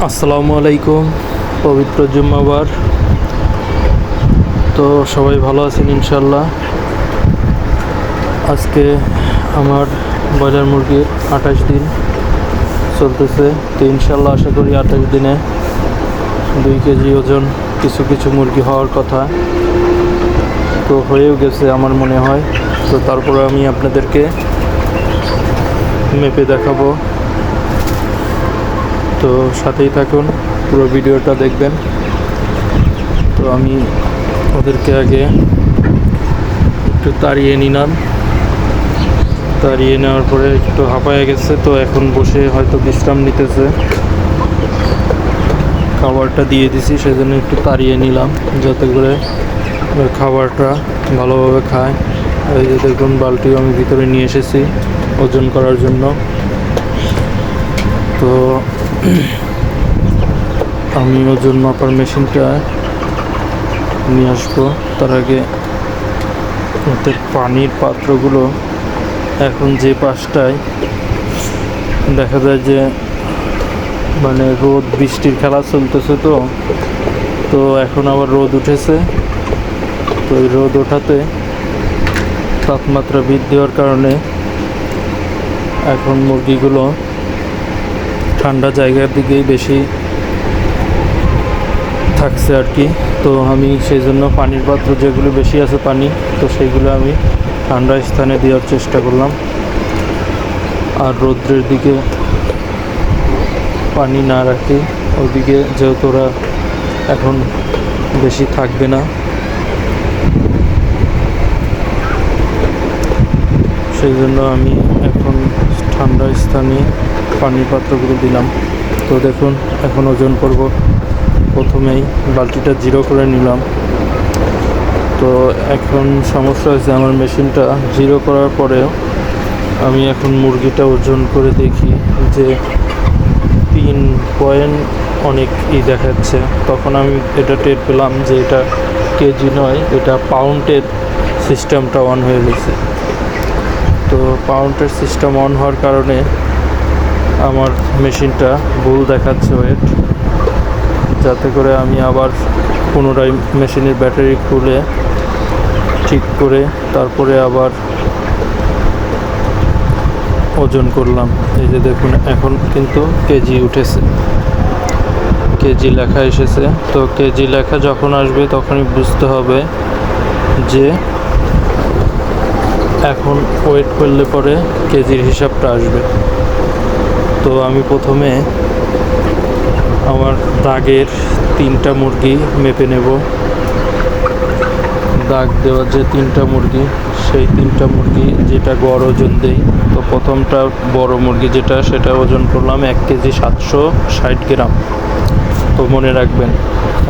আসসালামু আলাইকুম। পবিত্র জুম্মাবার। তো সবাই ভালো আছেন ইনশাল্লাহ। আজকে আমার ব্রয়লার মুরগির 28 দিন চলতেছে। তো ইনশাল্লাহ আশা করি 28 দিনে 2 কেজি ওজন কিছু কিছু মুরগি হওয়ার কথা, তো হয়েও গেছে আমার মনে হয়। তো তারপরে আমি আপনাদেরকে মেপে দেখাবো, তো সাথেই থাকুন, পুরো ভিডিওটা দেখবেন। তো আমি ওদেরকে আগে একটু তাড়িয়ে নিলাম, তাড়িয়ে নেওয়ার পরে একটু হাঁপায়ে গেছে, তো এখন বসে হয়তো বিশ্রাম নিতেছে। খাবারটা দিয়ে দিছি, সেজন্য একটু তাড়িয়ে নিলাম যাতে করে খাবারটা ভালোভাবে খায়। এই যে দেখুন, বালতিও আমি ভিতরে নিয়ে এসেছি ওজন করার জন্য। তো আমি ওজন মাপার মেশিনটা নিয়ে আসবো। তার আগে ওদের পানির পাত্রগুলো এখন যে পাশটায় দেখা যায় যে মানে রোদ বৃষ্টির খেলা চলতেছে, তো এখন আবার রোদ উঠেছে। তো এই রোদ ওঠাতে তাপমাত্রা বৃদ্ধি হওয়ার কারণে এখন মুরগিগুলো ঠান্ডা জায়গার দিকেই বেশি থাকছে আর কি। তো আমি সেই জন্য পানির পাত্র যেগুলো বেশি আছে পানি, তো সেইগুলো আমি ঠান্ডা স্থানে দেওয়ার চেষ্টা করলাম। আর রৌদ্রের দিকে পানি না রাখি, ওইদিকে যেহেতু ওরা এখন বেশি থাকবে না, সেই জন্য আমি এখন ঠান্ডা স্থানে পানির পাত্রগুলো দিলাম। তো দেখুন, এখন ওজন করব। প্রথমেই বালতিটা 0 করে নিলাম। তো এখন সমস্যা হয়েছে, আমার মেশিনটা 0 করার পরেও আমি এখন মুরগিটা ওজন করে দেখি যে 3 পয়েন্ট অনেক দেখাচ্ছে। তখন আমি এটা টের পেলাম যে এটা কেজি নয়, এটা পাউন্ডের সিস্টেমটা অন হয়ে গেছে। তো পাউন্ডের সিস্টেম অন হওয়ার কারণে আমার মেশিনটা ভুল দেখাচ্ছে ওয়েট, যাতে করে আমি আবার পুনরায় মেশিনের ব্যাটারি খুলে ঠিক করে তারপরে আবার ওজন করলাম। এই যে দেখুন, এখন কিন্তু কেজি উঠেছে, কেজি লেখা এসেছে। তো কেজি লেখা যখন আসবে তখনই বুঝতে হবে যে এখন ওয়েট করলে পরে কেজির হিসাবটা আসবে। তো আমি প্রথমে আমার দাগের 3টা মুরগি মেপে নেব। দাগ দেওয়ার যে 3টা মুরগি, সেই 3টা মুরগি যেটা গড় ওজন দেই। তো প্রথমটা বড় মুরগি যেটা, সেটা ওজন করলাম 1 কেজি 760 গ্রাম। তো মনে রাখবেন,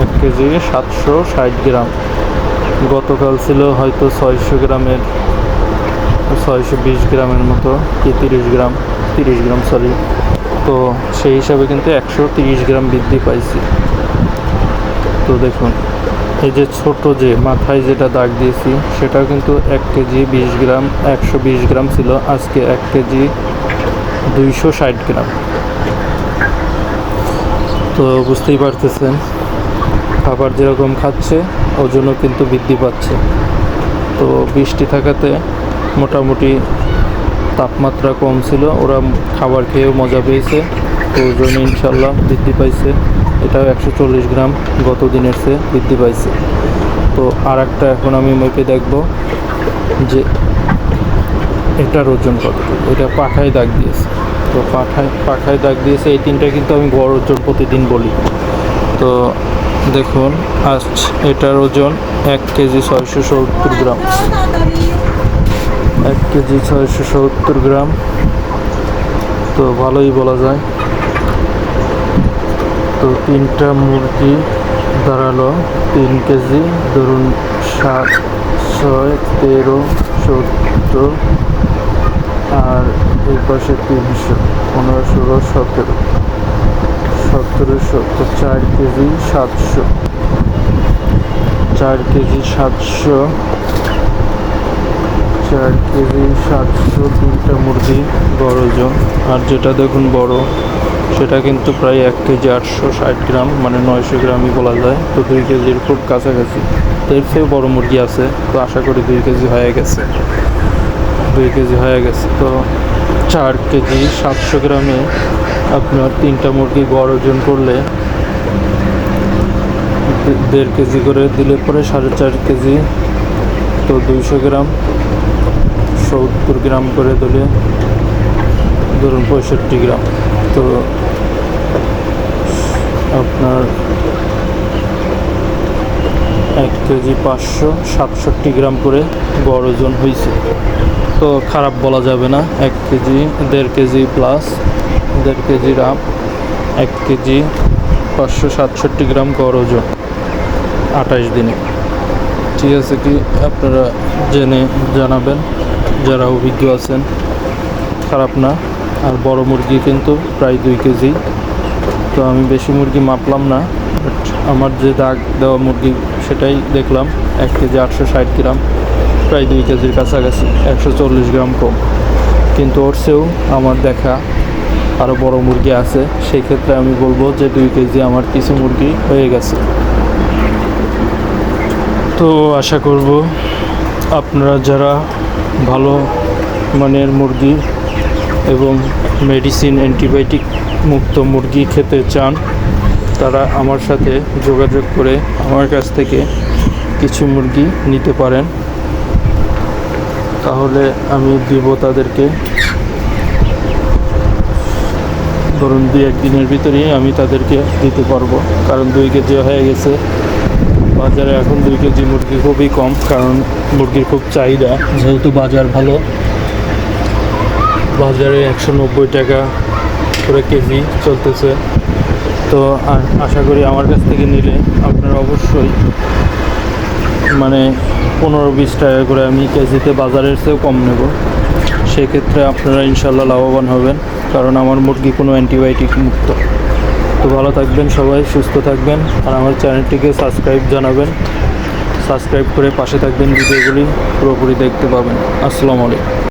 1 কেজি 760 গ্রাম। গতকাল ছিল হয়তো 600 গ্রামের, 620 গ্রামের মতো, কি 30 গ্রাম সরি। তো সেই হিসাবে কিন্তু 130 গ্রাম বৃদ্ধি পাইছি। তো দেখুন, এই যে ছোট যে মাথায় যেটা দাগ দিয়েছি, সেটাও কিন্তু 1 কেজি 20 গ্রাম, 120 গ্রাম ছিল। আজকে 1 কেজি 260 গ্রাম। তো বুঝতেই পারতেছেন, খাবার যেরকম খাচ্ছে ওজনও কিন্তু বৃদ্ধি পাচ্ছে। তো বৃষ্টি থাকাতে মোটামুটি তাপমাত্রা কম ছিল, ওরা খাবার খেয়েও মজা পেয়েছে। তো ওজন ইনশাল্লাহ বৃদ্ধি পাইছে। এটাও 140 গ্রাম গত দিনের চেয়ে বৃদ্ধি পাইছে। তো আর একটা এখন আমি মেপে দেখব যে এটার ওজন কত। এটা পাখায় দাগ দিয়েছে, তো পাখায় দাগ দিয়েছে। এই 3টা কিন্তু আমি গড় ওজন প্রতিদিন বলি। তো দেখুন, আজ এটার ওজন 1 কেজি 670 গ্রাম। 1 কেজি 670 গ্রাম, তো ভালোই বলা যায়। তো 3টা মুরগি দাঁড়ালো 3 কেজি, ধরুন 7, 6, 13, 14, আর এই পাশে 300, 15, 16, 17, 1700। তো 4 কেজি 700, 4 কেজি 700, 4 কেজি 700 তিনটা মুরগি গড় ওজন। আর যেটা দেখুন বড়, সেটা কিন্তু প্রায় 1 কেজি 860 গ্রাম, মানে 900 গ্রামই বলা যায়। তো 2 কেজির খুব কাছাকাছি। তো এর চেয়েও বড় মুরগি আছে, তো আশা করি 2 কেজি হয়ে গেছে। 2 কেজি হয়ে গেছে। তো 4 কেজি 700 গ্রামে আপনার তিনটা মুরগি গড় ওজন করলে 1.5 কেজি করে দিলে পরে 4.5 কেজি, তো 200 গ্রাম, 70 গ্রাম করে দিলে ধরুন 65 গ্রাম। তো আপনার 1 কেজি 567 গ্রাম করে গড় ওজন হয়েছে। তো খারাপ বলা যাবে না। 1 KG 1.5 KG plus 1.5 KG Ram, 1 KG 567 গ্রাম গড় ওজন 28 দিনে। ঠিক আছে, কি আপনারা জেনে জানাবেন যারা অভিজ্ঞ আছেন। খারাপ না। আর বড় মুরগি কিন্তু প্রায় 2 কেজি। তো আমি বেশি মুরগি মাপলাম না, বাট আমার যে দাগ দেওয়া মুরগি সেটাই দেখলাম 1 কেজি 860 গ্রাম, প্রায় 2 কেজির কাছাকাছি, 140 গ্রাম কম। কিন্তু ওর চেয়েও আমার দেখা আরও বড় মুরগি আছে। সেই ক্ষেত্রে আমি বলবো যে 2 কেজি আমার কিছু মুরগি হয়ে গেছে। তো আশা করব আপনারা যারা ভালো মানের মুরগি এবং মেডিসিন অ্যান্টিবায়োটিক মুক্ত মুরগি খেতে চান, তারা আমার সাথে যোগাযোগ করে আমার কাছ থেকে কিছু মুরগি নিতে পারেন। তাহলে আমি দিব তাদেরকে, ধরুন 2-1 দিনের ভিতরেই আমি তাদেরকে দিতে পারবো। কারণ 2 কেজি হয়ে গেছে। বাজারে এখন 2 কেজি মুরগি খুবই কম, কারণ মুরগির খুব চাহিদা। যেহেতু বাজার ভালো, বাজারে 190 টাকা করে কেজি চলতেছে। তো আশা করি আমার কাছ থেকে নিলে আপনারা অবশ্যই মানে 15-20 টাকা করে আমি কেজিতে বাজারের চেয়েও কম নেব। সেক্ষেত্রে আপনারা ইনশাল্লাহ লাভবান হবেন, কারণ আমার মুরগি কোনো অ্যান্টিবায়োটিক মুক্ত। তো ভালো থাকবেন সবাই, সুস্থ থাকবেন। আর আমার চ্যানেলটিকে সাবস্ক্রাইব করে পাশে থাকবেন। ভিডিওগুলি পুরোপুরি দেখতে পাবেন। আসসালামু আলাইকুম।